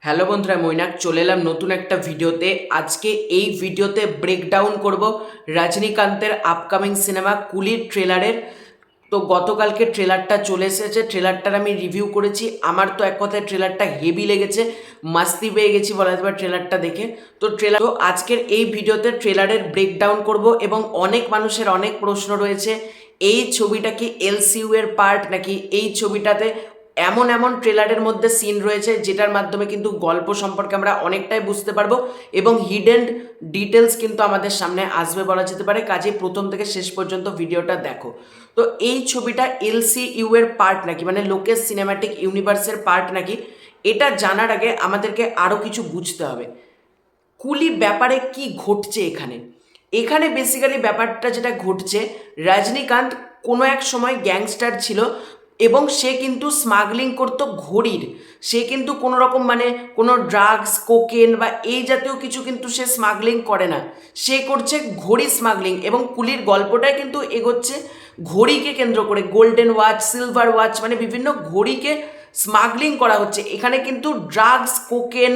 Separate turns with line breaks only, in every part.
Hello বন্ধুরা, মৈনাক চলে এলাম নতুন একটা ভিডিওতে। আজকে এই ভিডিওতে ব্রেকডাউন করব রজনীকান্তের আপকামিং সিনেমা কুলির ট্রেলারের। তো গতকালকে ট্রেলারটা চলে এসেছে, ট্রেলারটার আমি রিভিউ করেছি। আমার তো এক কথায় ট্রেলারটা হেভি লেগেছে, মাস্তি পেয়ে গেছি বলা যেতে পারে ট্রেলারটা দেখে। তো আজকের এই ভিডিওতে ট্রেলারের ব্রেকডাউন করব এবং অনেক মানুষের অনেক প্রশ্ন রয়েছে, এই ছবিটা কি এলসিইউ এর পার্ট নাকি এই ছবিটাতে এমন এমন ট্রেলারের মধ্যে সিন রয়েছে যেটার মাধ্যমে কিন্তু গল্প সম্পর্কে আমরা অনেকটাই বুঝতে পারবো এবং হিডেন ডিটেলস কিন্তু আমাদের সামনে আসবে বলা যেতে পারে। কাজেই প্রথম থেকে শেষ পর্যন্ত ভিডিওটা দেখো। তো এই ছবিটা এলসিইউ এর পার্ট নাকি, মানে লোকেশ সিনেম্যাটিক ইউনিভার্সের পার্ট নাকি, এটা জানার আগে আমাদেরকে আরও কিছু বুঝতে হবে। কুলি ব্যাপারে কি ঘটছে এখানে। এখানে বেসিক্যালি ব্যাপারটা যেটা ঘটছে, রজনীকান্ত কোনো এক সময় গ্যাংস্টার ছিল এবং সে কিন্তু স্মাগলিং করতো ঘড়ির। সে কিন্তু কোনো রকম মানে কোনো ড্রাগস, কোকেন বা এই জাতীয় কিছু কিন্তু সে স্মাগলিং করে না, সে করছে ঘড়ি স্মাগলিং। এবং কুলির গল্পটাই কিন্তু এগোচ্ছে ঘড়িকে কেন্দ্র করে, গোল্ডেন ওয়াচ, সিলভার ওয়াচ, মানে বিভিন্ন ঘড়িকে স্মাগলিং করা হচ্ছে। এখানে কিন্তু ড্রাগস, কোকেন,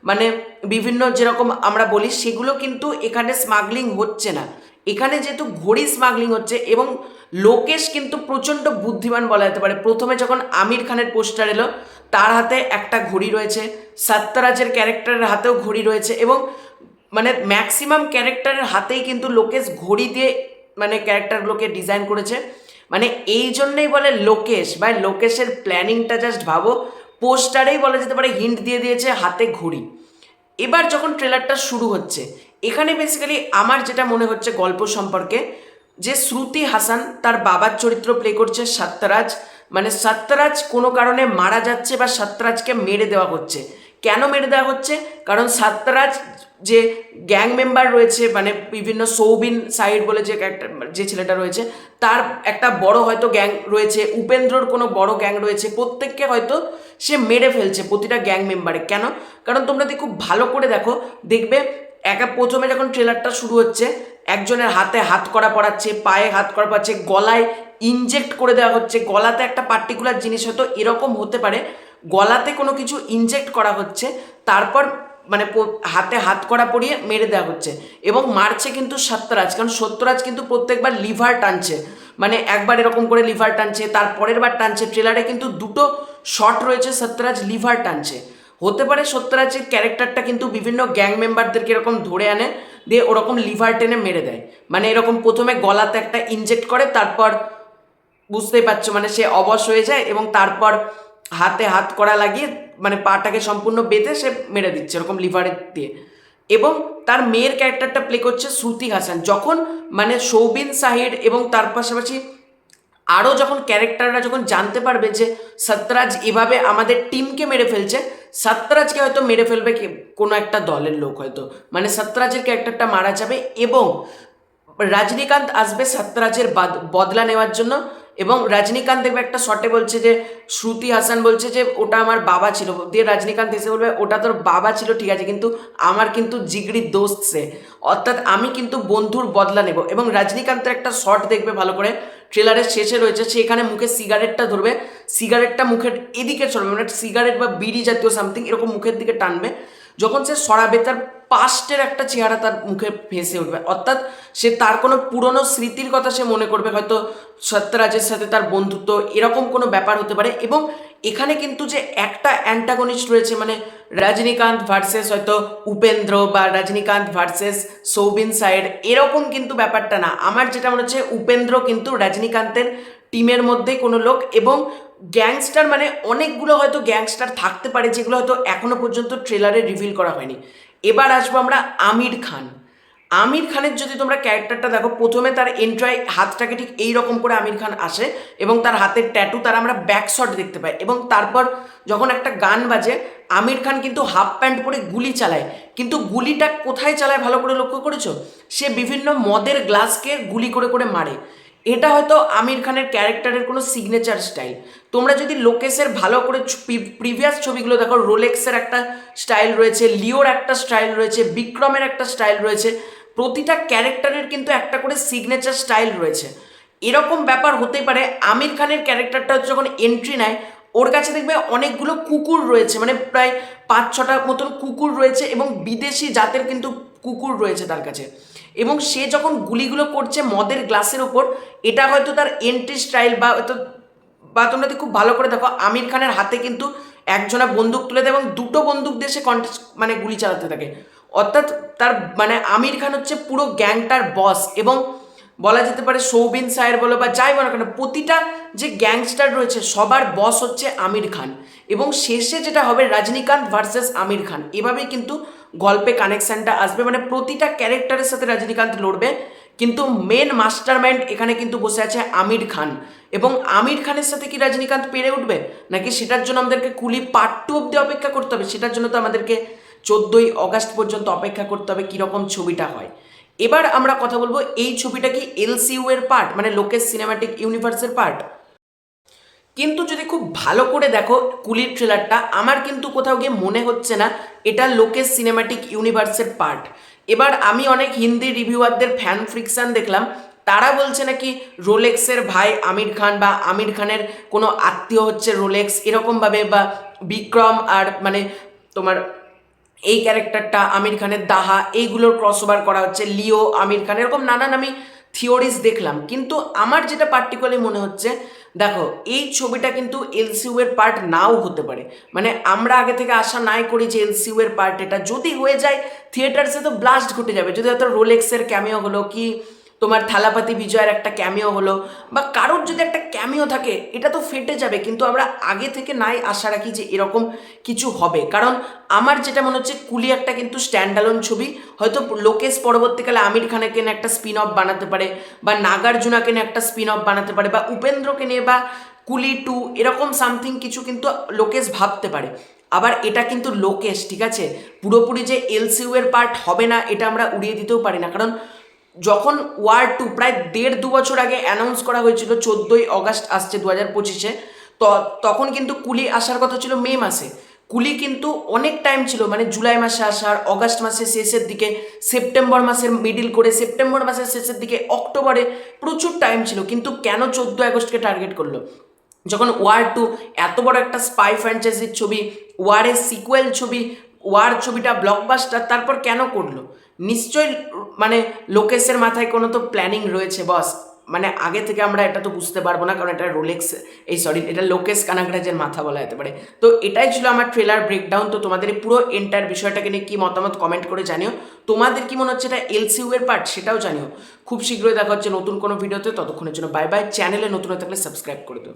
মানে বিভিন্ন যেরকম আমরা বলি সেগুলো কিন্তু এখানে স্মাগলিং হচ্ছে না। এখানে যেহেতু ঘড়ি স্মাগলিং হচ্ছে এবং লোকেশ কিন্তু প্রচণ্ড বুদ্ধিমান বলা যেতে পারে। প্রথমে যখন আমির খানের পোস্টার এলো, তার হাতে একটা ঘড়ি রয়েছে, সত্যরাজের ক্যারেক্টারের হাতেও ঘড়ি রয়েছে এবং মানে ম্যাক্সিমাম ক্যারেক্টারের হাতেই কিন্তু লোকেশ ঘড়ি দিয়ে মানে ক্যারেক্টারগুলোকে ডিজাইন করেছে। মানে এই জন্যই বলে লোকেশ, বা লোকেশের প্ল্যানিংটা জাস্ট ভাবো, পোস্টারেই বলা যেতে পারে হিন্ট দিয়ে দিয়েছে হাতে ঘড়ি। এবার যখন ট্রেলারটা শুরু হচ্ছে, এখানে বেসিক্যালি আমার যেটা মনে হচ্ছে গল্প সম্পর্কে, যে শ্রুতি হাসান তার বাবার চরিত্র প্লে করছে সত্যরাজ। মানে সত্যরাজ কোনো কারণে মারা যাচ্ছে বা সত্যরাজকে মেরে দেওয়া হচ্ছে। কেন মেরে দেওয়া হচ্ছে? কারণ সত্যরাজ যে গ্যাং মেম্বার রয়েছে, মানে বিভিন্ন সৌবিন সাইড বলে যে একটা যে ছেলেটা রয়েছে, তার একটা বড় হয়তো গ্যাং রয়েছে, উপেন্দ্রর কোনো বড় গ্যাং রয়েছে, প্রত্যেককে হয়তো সে মেরে ফেলছে প্রতিটা গ্যাং মেম্বারে। কেন? কারণ তোমরা যদি খুব ভালো করে দেখো, দেখবে প্রথমে যখন ট্রেলারটা শুরু হচ্ছে, একজনের হাতে হাত করা পড়াচ্ছে, পায়ে হাত করা পড়াচ্ছে, গলায় ইনজেক্ট করে দেওয়া হচ্ছে। গলাতে একটা পার্টিকুলার জিনিস হয়তো এরকম হতে পারে, গলাতে কোনো কিছু ইনজেক্ট করা হচ্ছে, তারপর মানে হাতে হাত করা পরিয়ে মেরে দেওয়া হচ্ছে। এবং মারছে কিন্তু সত্যরাজ, কারণ সত্যরাজ কিন্তু প্রত্যেকবার লিভার টানছে, মানে একবার এরকম করে লিভার টানছে, তার পরের বার টানছে। ট্রেলারে কিন্তু দুটো শট রয়েছে সত্যরাজ লিভার টানছে। হতে পারে সত্যরাজের ক্যারেক্টারটা কিন্তু বিভিন্ন গ্যাং মেম্বারদেরকে এরকম ধরে আনে, দিয়ে ওরকম লিভার টেনে মেরে দেয়। মানে এরকম প্রথমে গলাতে একটা ইনজেক্ট করে, তারপর বুঝতেই পারছো মানে সে অবশ হয়ে যায় এবং তারপর হাতে হাত করা লাগিয়ে মানে পাটাকে সম্পূর্ণ বেঁধে সে মেরে দিচ্ছে এরকম লিভারের দিয়ে। এবং তার মেয়ের ক্যারেক্টারটা প্লে করছে শ্রুতি হাসান। যখন মানে সৌবিন সাহির এবং তার পাশাপাশি আরও যখন ক্যারেক্টাররা যখন জানতে পারবে যে সত্যরাজ এভাবে আমাদের টিমকে মেরে ফেলছে, সত্যরাজকে হয়তো মেরে ফেলবে কোনো একটা দলের লোক হয়তো, মানে সত্যরাজের ক্যারেক্টারটা মারা যাবে এবং রজনীকান্ত আসবে সত্যরাজের বদলা নেওয়ার জন্য। এবং রজনীকান্ত দেখবে একটা শটে বলছে যে, শ্রুতি হাসান বলছে যে ওটা আমার বাবা ছিল, দিয়ে রজনীকান্ত এসে বলবে ওটা তোর বাবা ছিল ঠিক আছে, কিন্তু আমার কিন্তু জিগরি দোস্ত সে, অর্থাৎ আমি কিন্তু বন্ধুর বদলা নেব। এবং রজনীকান্তের একটা শট দেখবে ভালো করে, ট্রেলারের শেষে রয়েছে, সে এখানে মুখে সিগারেটটা ধরবে, সিগারেটটা মুখের এদিকে চলবে, মানে সিগারেট বা বিড়ি জাতীয় সামথিং এরকম মুখের দিকে টানবে। যখন সে সরাবে, তার পাস্টের একটা চেহারা তার মুখে ভেসে উঠবে, অর্থাৎ সে তার কোনো পুরনো স্মৃতির কথা সে মনে করবে, হয়তো সত্যরাজের সাথে তার বন্ধুত্ব, এরকম কোনো ব্যাপার হতে পারে। এবং এখানে কিন্তু যে একটা অ্যান্টাগনিস্ট রয়েছে, মানে রজনীকান্ত ভার্সেস হয়তো উপেন্দ্র বা রজনীকান্ত ভার্সেস সৌবিন সাইড, এরকম কিন্তু ব্যাপারটা না। আমার যেটা মনে হচ্ছে উপেন্দ্র কিন্তু রজনীকান্তের টিমের মধ্যে কোনো লোক, এবং গ্যাংস্টার মানে অনেকগুলো হয়তো গ্যাংস্টার থাকতে পারে যেগুলো হয়তো এখনো পর্যন্ত ট্রেলারে রিভিল করা হয়নি। এবার আসবো আমরা আমির খান। আমির খানের যদি তোমরা ক্যারেক্টারটা দেখো, প্রথমে তার এন্ট্রায় হাতটাকে ঠিক এইরকম করে আমির খান আসে এবং তার হাতের ট্যাটু, তার আমরা ব্যাক শট দেখতে পাই। এবং তারপর যখন একটা গান বাজে, আমির খান কিন্তু হাফ প্যান্ট পরে গুলি চালায়, কিন্তু গুলিটা কোথায় চালায় ভালো করে লক্ষ্য করেছো? সে বিভিন্ন মদের গ্লাসকে গুলি করে করে মারে। এটা হয়তো আমির খানের ক্যারেক্টারের কোনো সিগনেচার স্টাইল। তোমরা যদি লোকেশের ভালো করে প্রিভিয়াস ছবিগুলো দেখো, রোলেক্সের একটা স্টাইল রয়েছে, লিওর একটা স্টাইল রয়েছে, বিক্রমের একটা স্টাইল রয়েছে, প্রতিটা ক্যারেক্টারের কিন্তু একটা করে সিগনেচার স্টাইল রয়েছে। এরকম ব্যাপার হতেই পারে আমির খানের ক্যারেক্টারটা যখন এন্ট্রি নেয়, ওর কাছে দেখবে অনেকগুলো কুকুর রয়েছে, মানে প্রায় 5-6টা মতন কুকুর রয়েছে এবং বিদেশি জাতের কিন্তু কুকুর রয়েছে তার কাছে। এবং সে যখন গুলিগুলো করছে মদের গ্লাসের ওপর, এটা হয়তো তার এন্ট্রি স্টাইল বা তোমরা যদি খুব ভালো করে দেখো, আমির খানের হাতে কিন্তু একজনা বন্দুক তুলে দেয় এবং দুটো বন্দুক দিয়ে সে মানে গুলি চালাতে থাকে। অর্থাৎ তার মানে আমির খান হচ্ছে পুরো গ্যাংটার বস, এবং বলা যেতে পারে সৌবিন সাহের বলো বা যাই বলো কেন, প্রতিটা যে গ্যাংস্টার রয়েছে সবার বস হচ্ছে আমির খান। এবং শেষে যেটা হবে রজনীকান্ত ভার্সেস আমির খান, এভাবেই কিন্তু গল্পে কানেকশনটা আসবে, মানে প্রতিটা ক্যারেক্টারের সাথে রজনীকান্ত লড়বে, কিন্তু মেন মাস্টার মাইন্ড এখানে কিন্তু বসে আছে আমির খান। এবং আমির খানের সাথে কি রজনীকান্ত পেরে উঠবে নাকি সেটার জন্য আমাদেরকে কুলি পার্ট 2 অব্দি অপেক্ষা করতে হবে? সেটার জন্য তো আমাদেরকে 14ই অগাস্ট পর্যন্ত অপেক্ষা করতে হবে কীরকম ছবিটা হয়। এবার আমরা কথা বলবো, এই ছবিটা কি এলসিইউ এর পার্ট, মানে লোকেশ সিনেম্যাটিক ইউনিভার্সের পার্ট? কিন্তু যদি খুব ভালো করে দেখো কুলির ট্রেলারটা, আমার কিন্তু কোথাও গিয়ে মনে হচ্ছে না এটা লোকেশ সিনেম্যাটিক ইউনিভার্সের পার্ট। এবার আমি অনেক হিন্দি রিভিউয়ারদের ফ্যান ফ্রিকশন দেখলাম, তারা বলছে নাকি রোলেক্সের ভাই আমির খান বা আমির খানের কোনো আত্মীয় হচ্ছে রোলেক্স এরকমভাবে, বা বিক্রম আর মানে তোমার এই ক্যারেক্টারটা আমির খানের দাহা, এইগুলোর ক্রসওভার করা হচ্ছে, লিও আমির খান, এরকম নানান আমি থিওরিজ দেখলাম। কিন্তু আমার যেটা পার্টিকুলারলি মনে হচ্ছে, দেখো এই ছবিটা কিন্তু এলসিইউ এর পার্ট নাও হতে পারে। মানে আমরা আগে থেকে আশা নাই করি যে এলসিইউ এর পার্ট এটা, যদি হয়ে যায় থিয়েটার্সে তো ব্লাস্ট ঘটে যাবে। যদি হয়তো রোলেক্সের ক্যামিও হলো, কি তোমার থালাপাতি বিজয়ের একটা ক্যামিও হলো, বা কারোর যদি একটা ক্যামিও থাকে, এটা তো ফেটে যাবে। কিন্তু আমরা আগে থেকে নাই আশা রাখি যে এরকম কিছু হবে, কারণ আমার যেটা মনে হচ্ছে কুলি একটা কিন্তু স্ট্যান্ডালোন ছবি। হয়তো লোকেশ পরবর্তীকালে আমির খানকে নিয়ে একটা স্পিন অফ বানাতে পারে, বা নাগার্জুনাকে নিয়ে একটা স্পিন অফ বানাতে পারে, বা উপেন্দ্রকে নিয়ে বা কুলি 2 এরকম সামথিং কিছু কিন্তু লোকেশ ভাবতে পারে। আবার এটা কিন্তু লোকেশ, ঠিক আছে, পুরোপুরি যে এলসিইউ এর পার্ট হবে না এটা আমরা উড়িয়ে দিতেও পারি না। কারণ যখন ওয়ার 2 প্রায় 1.5-2 বছর আগে অ্যানাউন্স করা হয়েছিল 14ই অগাস্ট আসছে 2025-এ, তখন কিন্তু কুলি আসার কথা ছিল মে মাসে। কুলি কিন্তু অনেক টাইম ছিল, মানে জুলাই মাসে আসার, অগাস্ট মাসের শেষের দিকে, সেপ্টেম্বর মাসের মিডিল করে সেপ্টেম্বর মাসের শেষের দিকে, অক্টোবরে প্রচুর টাইম ছিল। কিন্তু কেন 14 আগস্টকে টার্গেট করলো? যখন ওয়ার 2 এত বড় একটা স্পাই ফ্র্যাঞ্চাইজির ছবি, ওয়ারের সিকুয়েল ছবি, ওয়ার ছবিটা ব্লকবাস্টার, তারপর কেন করলো? নিশ্চয়ই মানে লোকেশের মাথায় কোনো তো প্ল্যানিং রয়েছে বস। মানে আগে থেকে আমরা এটা তো বুঝতে পারবো না, কারণ এটা রোলেক্স, এটা লোকেশ কানাগরাজের মাথা বলা যেতে পারে। তো এটাই ছিল আমার ট্রেলার ব্রেকডাউন। তো তোমাদের এই পুরো এন্টায়ার বিষয়টাকে নিয়ে কী মতামত কমেন্ট করে জানিও। তোমাদের কি মনে হচ্ছে এটা এলসিইউ এর পার্ট, সেটাও জানিও। খুব শীঘ্রই দেখা হচ্ছে নতুন কোনো ভিডিওতে, ততক্ষণের জন্য বাই বাই। চ্যানেলে নতুন হয়ে থাকলে সাবস্ক্রাইব করে দিও।